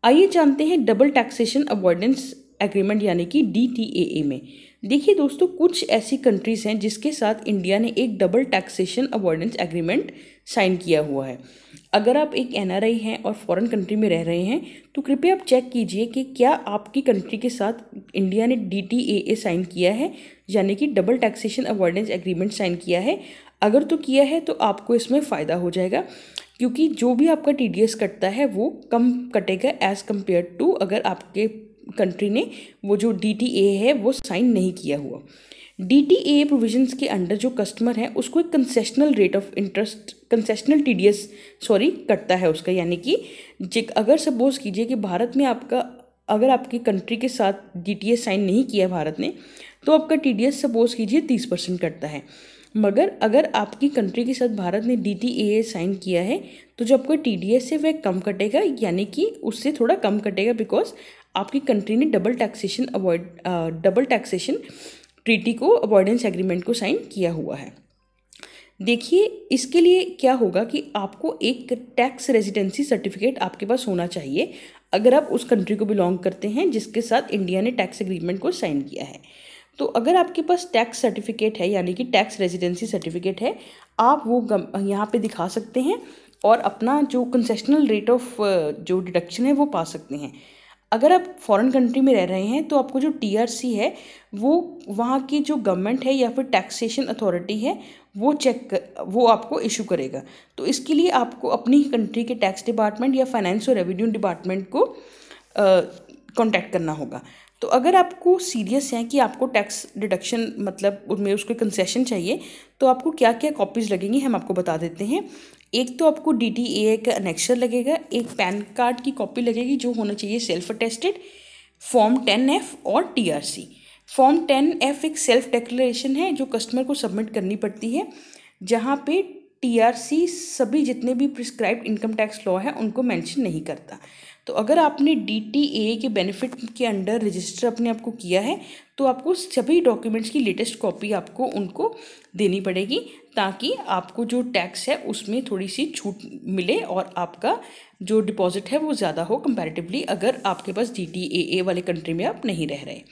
आइए जानते हैं डबल टैक्सेशन अवॉइडेंस एग्रीमेंट यानी कि DTAA में। देखिए दोस्तों, कुछ ऐसी कंट्रीज़ हैं जिसके साथ इंडिया ने एक double taxation avoidance agreement sign किया हुआ है। अगर आप एक NRI हैं और फॉरेन कंट्री में रह रहे हैं तो कृपया आप चेक कीजिए कि क्या आपकी कंट्री के साथ इंडिया ने DTAA साइन किया है, यानी कि double taxation avoidance agreement sign किया है। अगर तो किया है तो आपको इसमें फ़ायदा हो जाएगा, क्योंकि जो भी आपका TDS कटता है वो कम कटेगा एज़ कम्पेयर टू अगर आपके कंट्री ने वो जो DTAA है वो साइन नहीं किया हुआ। DTAA प्रोविजंस के अंडर जो कस्टमर है उसको एक concessional rate of interest, concessional TDS कटता है उसका, यानी कि अगर सपोज कीजिए कि भारत में अगर आपकी कंट्री के साथ DTAA साइन नहीं किया भारत ने, तो आपका TDS सपोज कीजिए 30% कटता है। मगर अगर आपकी कंट्री के साथ भारत ने DTAA साइन किया है तो जो आपका TDS है वह कम कटेगा, यानी कि उससे थोड़ा कम कटेगा, बिकॉज आपकी कंट्री ने डबल टैक्सेशन ट्रीटी को, अवॉइडेंस एग्रीमेंट को साइन किया हुआ है। देखिए, इसके लिए क्या होगा कि आपको एक टैक्स रेजिडेंसी सर्टिफिकेट आपके पास होना चाहिए अगर आप उस कंट्री को बिलोंग करते हैं जिसके साथ इंडिया ने टैक्स एग्रीमेंट को साइन किया है। तो अगर आपके पास टैक्स सर्टिफिकेट है यानी कि टैक्स रेजिडेंसी सर्टिफिकेट है, आप वो यहाँ पे दिखा सकते हैं और अपना जो कंसेशनल रेट ऑफ जो डिडक्शन है वो पा सकते हैं। अगर आप फॉरेन कंट्री में रह रहे हैं तो आपको जो TRC है वो वहाँ की जो गवर्नमेंट है या फिर टैक्सेशन अथॉरिटी है वो आपको इशू करेगा। तो इसके लिए आपको अपनी कंट्री के टैक्स डिपार्टमेंट या फाइनेंस और रेवेन्यू डिपार्टमेंट को कांटेक्ट करना होगा। तो अगर आपको सीरियस है कि आपको टैक्स डिडक्शन मतलब उनमें उसको कंसेशन चाहिए, तो आपको क्या क्या कॉपीज़ लगेंगी हम आपको बता देते हैं। एक तो आपको DTAA का अनेक्सर लगेगा, एक पैन कार्ड की कॉपी लगेगी जो होना चाहिए सेल्फ अटेस्टेड, फॉर्म 10F और TRC। फॉर्म 10F एक सेल्फ डिक्लेरेशन है जो कस्टमर को सबमिट करनी पड़ती है, जहाँ पे TRC सभी जितने भी प्रिस्क्राइब्ड इनकम टैक्स लॉ है उनको मेंशन नहीं करता। तो अगर आपने DTAA के बेनिफिट के अंडर रजिस्टर अपने आप को किया है तो आपको सभी डॉक्यूमेंट्स की लेटेस्ट कॉपी आपको उनको देनी पड़ेगी, ताकि आपको जो टैक्स है उसमें थोड़ी सी छूट मिले और आपका जो डिपॉजिट है वो ज़्यादा हो कंपैरेटिवली, अगर आपके पास DTAA वाले कंट्री में आप नहीं रह रहे।